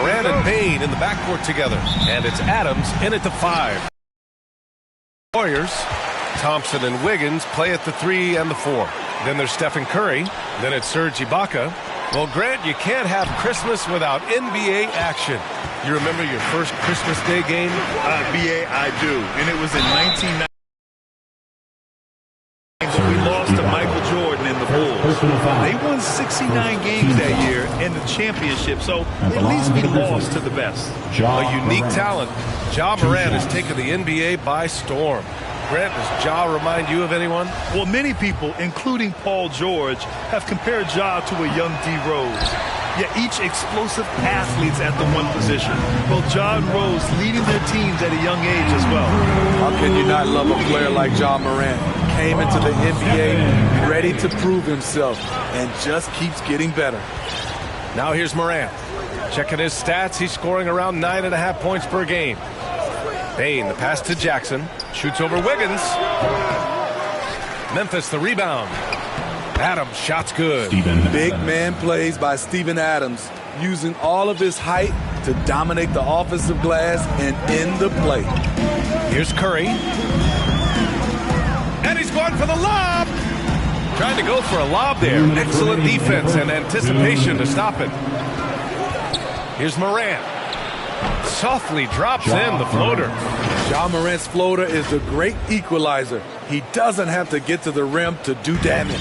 Morant and Payne in the backcourt together. And it's Adams in at the 5. Warriors, Thompson and Wiggins play at the 3 and the 4. Then there's Stephen Curry. Then it's Serge Ibaka. Well, Grant, you can't have Christmas without NBA action. You remember your first Christmas Day game? BA, I do. And it was in 1990. But we lost to Michael Jordan and the Bulls. They won 69 games that year in the championship, so at least we lost to the best. A unique talent. Ja Morant has taken the NBA by storm. Grant, does Ja remind you of anyone? Well, many people, including Paul George, have compared Ja to a young D. Rose. Yet each explosive athlete's at the one position. Both Ja and Rose leading their teams at a young age as well. How can you not love a player like Ja Morant? Came into the NBA ready to prove himself and just keeps getting better. Now here's Morant. Checking his stats, he's scoring around 9.5 points per game. Payne, the pass to Jackson. Shoots over Wiggins. Memphis, the rebound. Adams, shot's good. Big man plays by Steven Adams, using all of his height to dominate the offensive glass and end the play. Here's Curry. And he's going for the lob. Trying to go for a lob there. Excellent defense and anticipation to stop it. Here's Morant. Softly drops in the floater. Ja Morant's floater is the great equalizer. He doesn't have to get to the rim to do damage.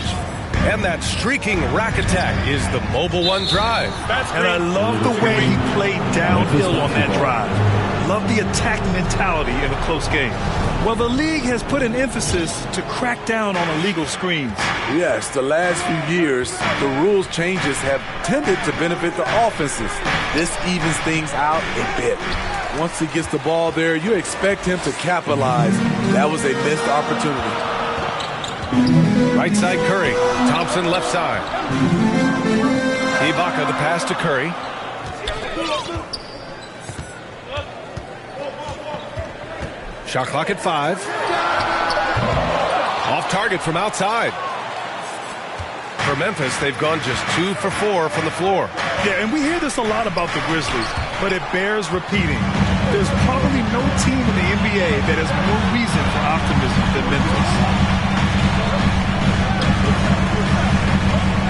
And that streaking rack attack is the mobile one drive. And I love the way he played downhill on that drive. Love the attack mentality in a close game. Well, the league has put an emphasis to crack down on illegal screens. Yes, the last few years, the rules changes have tended to benefit the offenses. This evens things out a bit. Once he gets the ball there, you expect him to capitalize. That was a missed opportunity. Right side Curry. Thompson left side. Ibaka the pass to Curry. Shot clock at 5. Off target from outside. For Memphis, they've gone just 2 for 4 from the floor. Yeah, and we hear this a lot about the Grizzlies, but it bears repeating. There's probably no team in the NBA that has more reason for optimism than Memphis.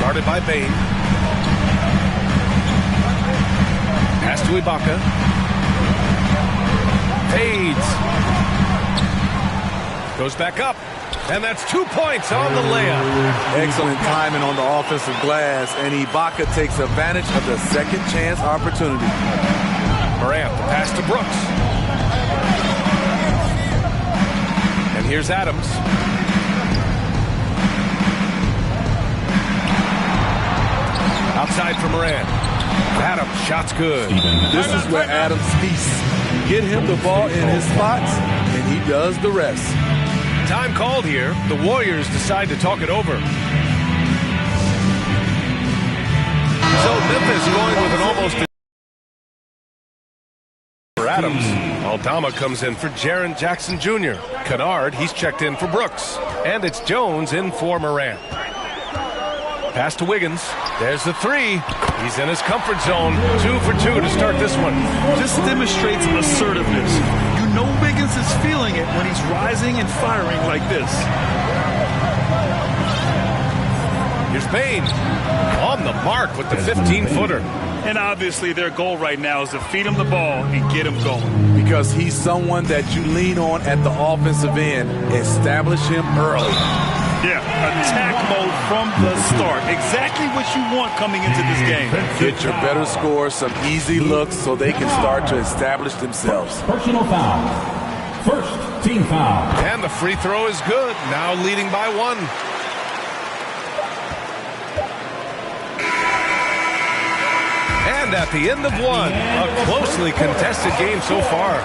Guarded by Payne. Pass to Ibaka. Fades. Goes back up. And that's 2 points on the layup. Excellent timing on the offensive glass, and Ibaka takes advantage of the second chance opportunity. Morant, the pass to Brooks. And here's Adams. Outside for Morant. Adams, shot's good. This is where Adams feasts. Get him the ball in his spots, and he does the rest. Time called here. The Warriors decide to talk it over. So Memphis going with an almost for Adams. Aldama comes in for Jaren Jackson Jr. Kennard, he's checked in for Brooks. And it's Jones in for Morant. Pass to Wiggins. There's the 3. He's in his comfort zone. 2 for 2 to start this one. This demonstrates assertiveness. You know Wiggins is feeling it when he's rising and firing like this. Here's Payne. On the mark with the 15-footer. And obviously their goal right now is to feed him the ball and get him going. Because he's someone that you lean on at the offensive end. Establish him early. Yeah, attack mode from the start. Exactly what you want coming into this game. Get your better scores some easy looks so they can start to establish themselves. Personal foul. First team foul. And the free throw is good. Now leading by 1. And at the end of 1, a closely contested game so far.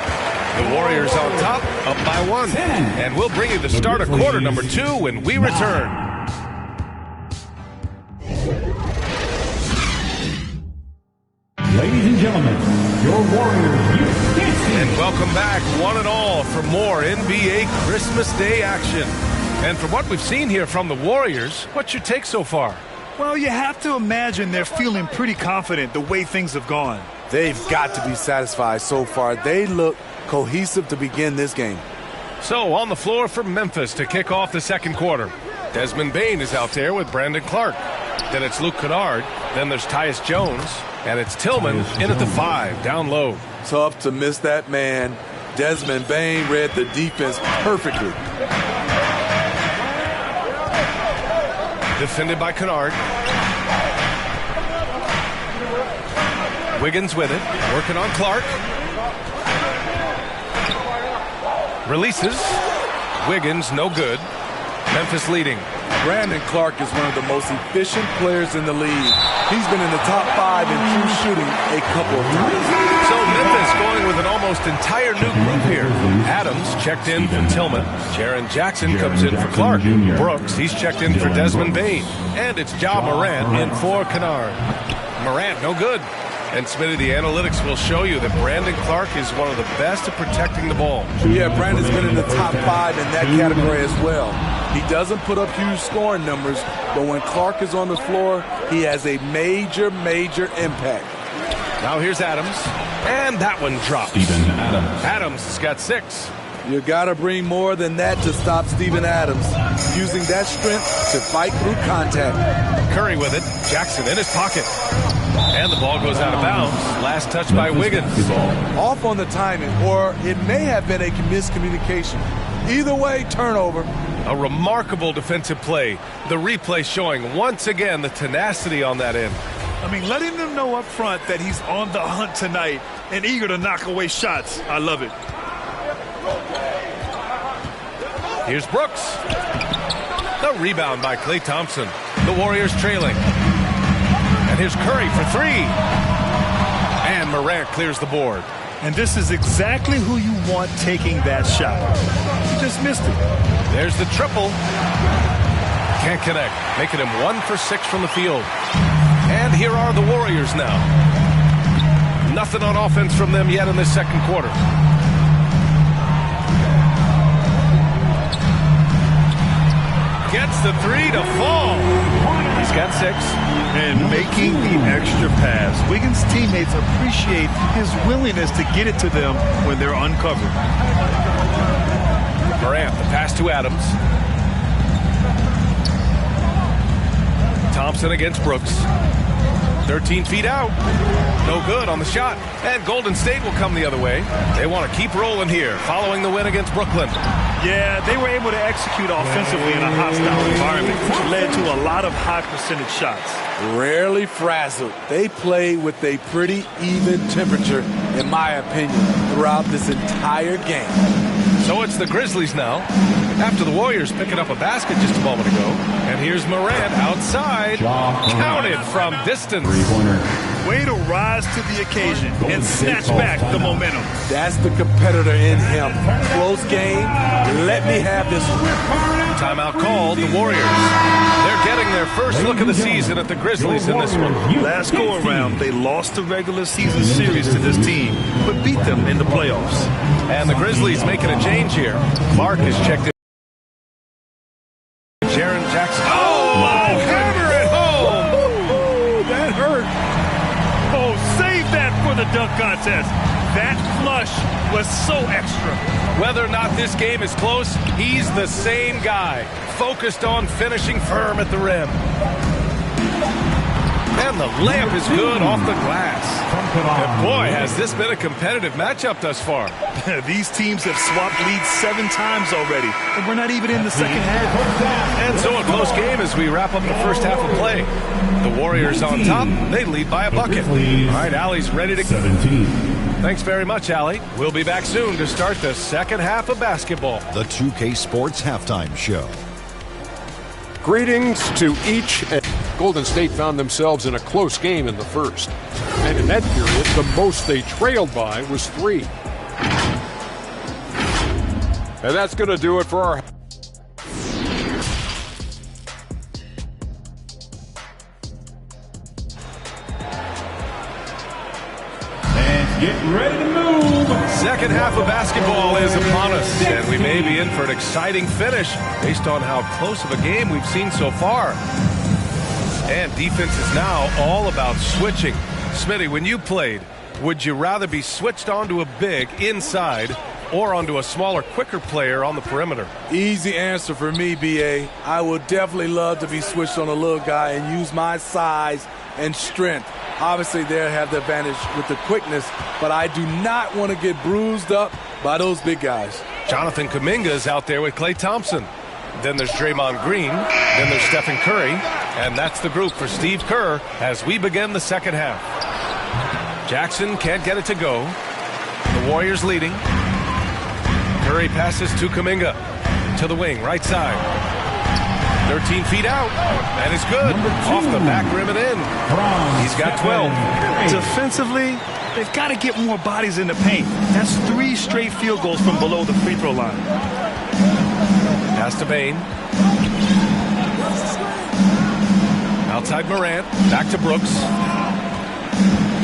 The Warriors on top, up by 1. And we'll bring you the start of quarter number 2 when we return. Ladies and gentlemen, your Warriors youth dancing. And welcome back, one and all, for more NBA Christmas Day action. And from what we've seen here from the Warriors, what's your take so far? Well, you have to imagine they're feeling pretty confident the way things have gone. They've got to be satisfied so far. They look cohesive to begin this game. So on the floor for Memphis to kick off the second quarter. Desmond Bane is out there with Brandon Clark. Then it's Luke Kennard. Then there's Tyus Jones. And it's Tillman in at the 5, down low. Tough to miss that man. Desmond Bane read the defense perfectly. Defended by Kennard. Wiggins with it. Working on Clark. Releases. Wiggins, no good. Memphis leading. Brandon Clark is one of the most efficient players in the league. He's been in the top 5 in true shooting a couple of times. So Memphis going with an almost entire new group here. Adams checked in for Tillman. Jaren Jackson comes in for Clark. Brooks, he's checked in for Desmond Bane. And it's Ja Morant in for Kennard. Morant, no good. And Smitty, the analytics will show you that Brandon Clark is one of the best at protecting the ball. Yeah, Brandon's been in the top 5 in that category as well. He doesn't put up huge scoring numbers, but when Clark is on the floor, he has a major, major impact. Now here's Adams, and that one drops. Steven Adams. Adams has got 6. You got to bring more than that to stop Steven Adams, using that strength to fight through contact. Curry with it. Jackson in his pocket. And the ball goes out of bounds. Last touch by Wiggins. Off on the timing, or it may have been a miscommunication. Either way, turnover. A remarkable defensive play. The replay showing once again the tenacity on that end. I mean, letting them know up front that he's on the hunt tonight and eager to knock away shots. I love it. Here's Brooks. The rebound by Klay Thompson. The Warriors trailing. And here's Curry for 3. And Morant clears the board. And this is exactly who you want taking that shot. He just missed it. There's the triple. Can't connect. Making him 1 for 6 from the field. And here are the Warriors now. Nothing on offense from them yet in this second quarter. Gets the 3 to fall. He's got 6. And making the extra pass. Wiggins' teammates appreciate his willingness to get it to them when they're uncovered. Morant, the pass to Adams. Thompson against Brooks. 13 feet out. No good on the shot. And Golden State will come the other way. They want to keep rolling here, following the win against Brooklyn. Yeah, they were able to execute offensively in a hostile environment, which led to a lot of high percentage shots. Rarely frazzled. They play with a pretty even temperature, in my opinion, throughout this entire game. So it's the Grizzlies now, after the Warriors picking up a basket just a moment ago. And here's Morant outside. Counted from distance. Way to rise to the occasion and snatch back the momentum. That's the competitor in him. Close game. Let me have this one. Timeout called, the Warriors. They're getting their first look of the season at the Grizzlies in this one. Last go-around, they lost the regular season series to this team, but beat them in the playoffs. And the Grizzlies making a change here. Clark is checked in. Jaren Jackson. Oh, hammer it home. Ooh, that hurt. Oh, save that for the dunk contest. That flush was so extra. Whether or not this game is close, he's the same guy, focused on finishing firm at the rim. And the layup is good off the glass. And boy, has this been a competitive matchup thus far. These teams have swapped leads 7 times already, and we're not even in the second half. And so a close game as we wrap up the first half of play. The Warriors on top, they lead by a bucket. All right, Allie's ready to go. 17. Thanks very much, Allie. We'll be back soon to start the second half of basketball. The 2K Sports Halftime Show. Greetings to each. Golden State found themselves in a close game in the first. And in that period, the most they trailed by was 3. And that's going to do it for our... Get ready to move. Second half of basketball is upon us, and we may be in for an exciting finish based on how close of a game we've seen so far. And defense is now all about switching. Smitty, when you played, would you rather be switched onto a big inside or onto a smaller, quicker player on the perimeter? Easy answer for me, B.A. I would definitely love to be switched on a little guy and use my size and strength. Obviously, they'll have the advantage with the quickness, but I do not want to get bruised up by those big guys. Jonathan Kuminga is out there with Klay Thompson. Then there's Draymond Green. Then there's Stephen Curry. And that's the group for Steve Kerr as we begin the second half. Jackson can't get it to go. The Warriors leading. Curry passes to Kuminga. To the wing, right side. 13 feet out. And it's good. Off the back rim and in. He's got 12. Defensively, they've got to get more bodies in the paint. That's 3 straight field goals from below the free throw line. Pass to Bane. Outside Morant. Back to Brooks.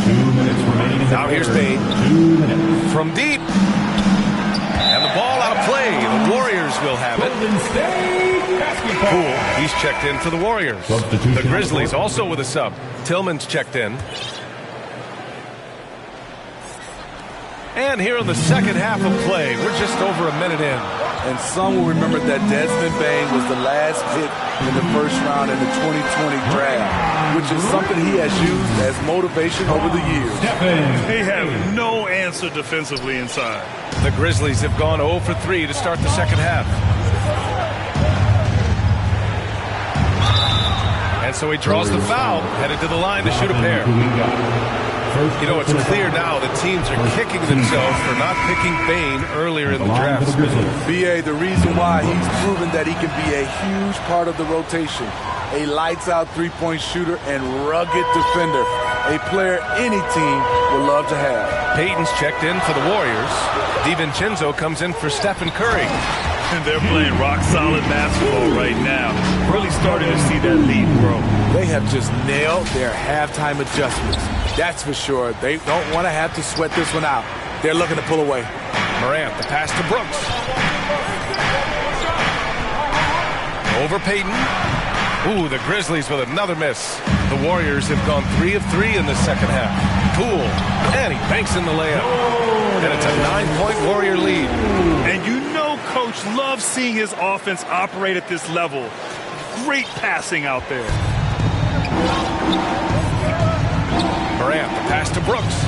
2 minutes remaining. Now here's Bane. 2 minutes. From deep. And the ball out of play. The Warriors will have it. Golden State basketball. Poole, he's checked in for the Warriors. The Grizzlies also with a sub. Tillman's checked in. And here in the second half of play, we're just over a minute in. And some will remember that Desmond Bane was the last pick in the first round in the 2020 draft, which is something he has used as motivation over the years. They have no answer defensively inside. The Grizzlies have gone 0 for 3 to start the second half. And so he draws the foul, headed to the line to shoot a pair. You know, it's clear now that teams are kicking themselves for not picking Bane earlier in the draft. B.A., the reason why he's proven that he can be a huge part of the rotation, a lights-out three-point shooter and rugged defender, a player any team would love to have. Payton's checked in for the Warriors. DiVincenzo comes in for Stephen Curry. And they're playing rock-solid basketball right now. Really starting to see that lead grow. They have just nailed their halftime adjustments. That's for sure. They don't want to have to sweat this one out. They're looking to pull away. Morant, the pass to Brooks. Over Payton. Ooh, the Grizzlies with another miss. The Warriors have gone 3 of 3 in the second half. Poole, and he banks in the layup. And it's a 9-point Warrior lead. And you know Coach loves seeing his offense operate at this level. Great passing out there. Morant, the pass to Brooks.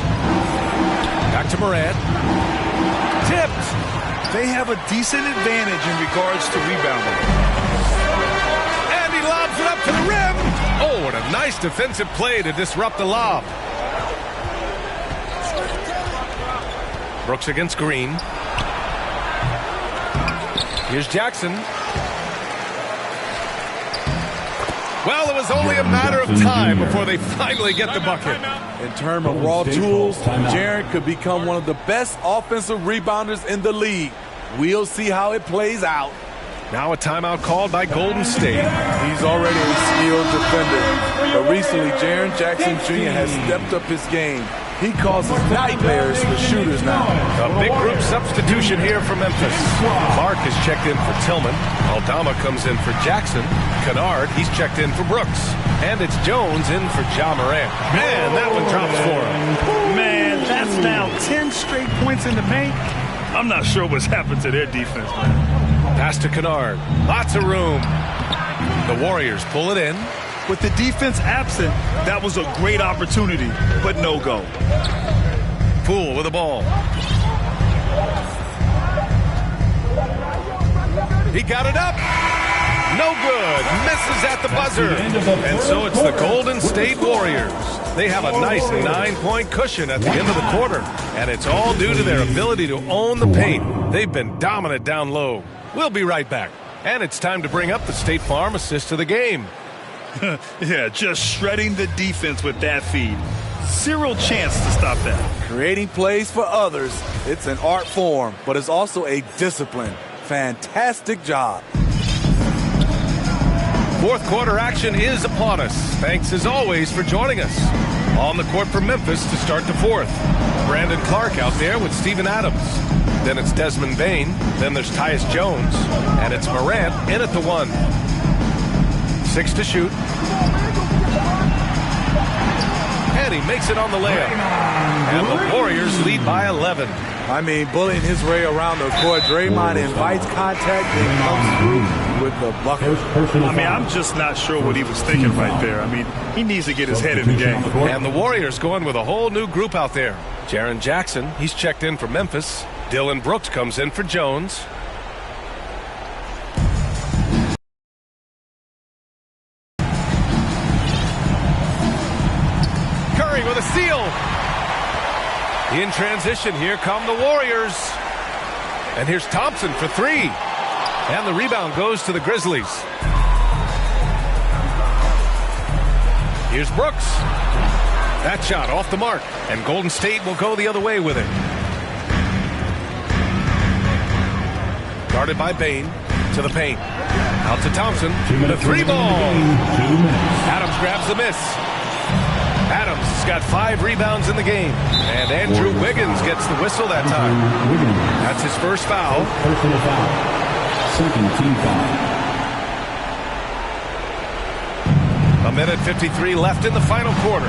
Back to Morant. Tipped. They have a decent advantage in regards to rebounding. And he lobs it up to the rim. Oh, what a nice defensive play to disrupt the lob. Brooks against Green. Here's Jackson. Well, it was only a matter of time before they finally get the bucket. In terms of raw tools, Jaren could become one of the best offensive rebounders in the league. We'll see how it plays out. Now a timeout called by Golden State. He's already a skilled defender, but recently Jaren Jackson Jr. has stepped up his game. He causes nightmares for shooters now. A big group substitution here for Memphis. Clark is checked in for Tillman. Aldama comes in for Jackson. Kennard, he's checked in for Brooks. And it's Jones in for Ja Morant. Man, that one drops for him. Man, that's now 10 straight points in the paint. I'm not sure what's happened to their defense, man. Pass to Kennard. Lots of room. The Warriors pull it in. With the defense absent, that was a great opportunity, but no go. Poole with the ball. He got it up. No good. Misses at the buzzer. And so it's the Golden State Warriors. They have a nice 9-point cushion at the end of the quarter. And it's all due to their ability to own the paint. They've been dominant down low. We'll be right back. And it's time to bring up the State Farm assist of the game. Yeah, just shredding the defense with that feed. Zero chance to stop that. Creating plays for others, it's an art form, but it's also a discipline. Fantastic job. Fourth quarter action is upon us. Thanks as always for joining us. On the court for Memphis to start the fourth. Brandon Clark out there with Steven Adams. Then it's Desmond Bane. Then there's Tyus Jones. And it's Morant in at the 1. 6 to shoot. And he makes it on the layup. And the Warriors lead by 11. I mean, bullying his way around the court. Draymond invites contact and comes through with the bucket. I mean, I'm just not sure what he was thinking right there. I mean, he needs to get his head in the game. And the Warriors going with a whole new group out there. Jaren Jackson, he's checked in for Memphis. Dylan Brooks comes in for Jones. Curry with a steal. In transition, here come the Warriors. And here's Thompson for three. And the rebound goes to the Grizzlies. Here's Brooks. That shot off the mark. And Golden State will go the other way with it. Guarded by Bane to the paint. Out to Thompson. The three ball. Adams grabs the miss. Adams has got 5 rebounds in the game. And Andrew Wiggins gets the whistle that time. That's his first foul. Personal foul. Second team foul. 1:53 left in the final quarter.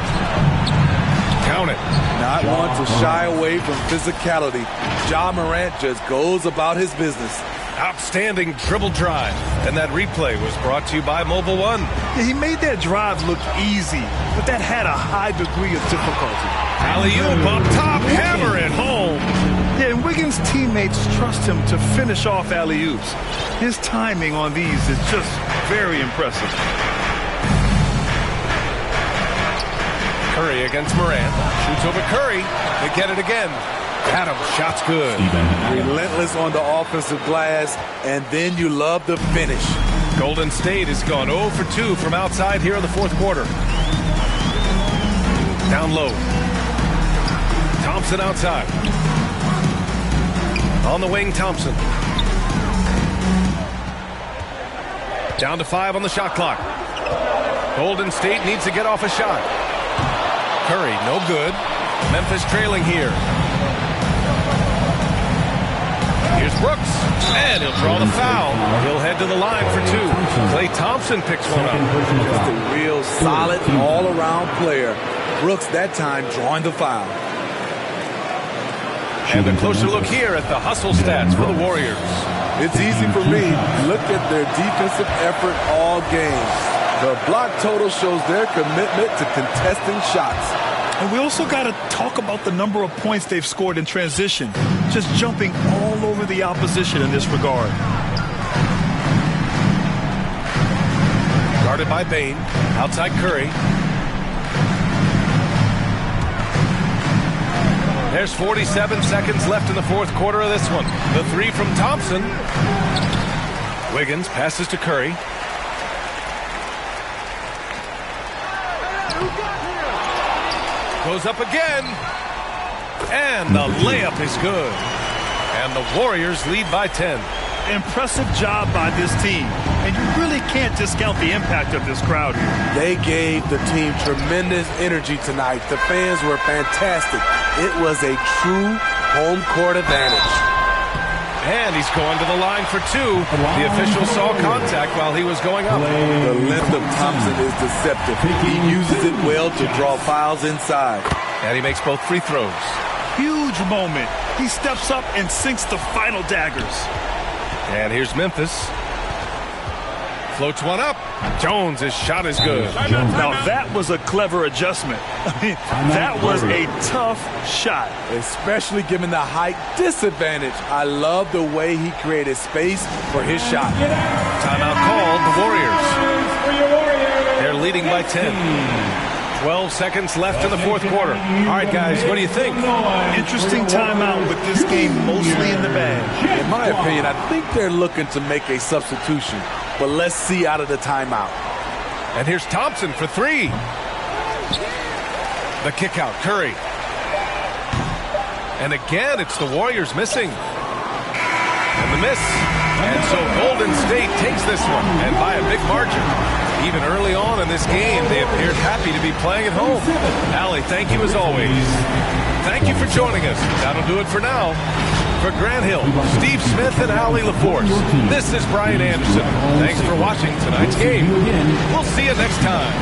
Count it. Not one to shy away from physicality. Ja Morant just goes about his business. Outstanding dribble drive. And that replay was brought to you by Mobile One. Yeah, he made that drive look easy, but that had a high degree of difficulty. Alley-oop up top, hammer it home. Yeah, and Wiggins' teammates trust him to finish off alley-oops. His timing on these is just very impressive. Curry against Morant. Shoots over Curry. They get it again. Adams, shot's good. Relentless on the offensive glass, and then you love the finish. Golden State has gone 0 for 2 from outside here in the fourth quarter. Down low. Thompson outside. On the wing, Thompson. Down to 5 on the shot clock. Golden State needs to get off a shot. Curry, no good. Memphis trailing here. Here's Brooks, and he'll draw the foul. He'll head to the line for 2. Klay Thompson picks one up. Just a real solid all-around player. Brooks that time drawing the foul. And a closer look here at the hustle stats for the Warriors. It's easy for me. Look at their defensive effort all game. The block total shows their commitment to contesting shots. And we also got to talk about the number of points they've scored in transition. Just jumping all over the opposition in this regard. Guarded by Bane. Outside Curry. There's 47 seconds left in the fourth quarter of this one. The 3 from Thompson. Wiggins passes to Curry. Goes up again. And the layup is good. And the Warriors lead by 10. Impressive job by this team. And you really can't discount the impact of this crowd here. They gave the team tremendous energy tonight. The fans were fantastic. It was a true home court advantage. And he's going to the line for 2. The official saw contact while he was going up. The length of Thompson is deceptive. He uses it well to draw fouls inside. And he makes both free throws. Huge moment. He steps up and sinks the final daggers. And here's Memphis. Floats one up. Jones, his shot is good. Now that was a clever adjustment. I mean, that was a tough shot. Especially given the height disadvantage. I love the way he created space for his shot. Timeout called, the Warriors. They're leading by 10. 12 seconds left in the fourth quarter. All right, guys, what do you think? Interesting timeout with this game mostly in the bag. In my opinion, I think they're looking to make a substitution. But let's see out of the timeout. And here's Thompson for 3. The kick out, Curry. And again, it's the Warriors missing. And the miss. And so Golden State takes this one, and by a big margin. Even early on in this game, they appeared happy to be playing at home. Allie, thank you as always. Thank you for joining us. That'll do it for now. For Grant Hill, Steve Smith, and Allie LaForce, this is Brian Anderson. Thanks for watching tonight's game. We'll see you next time.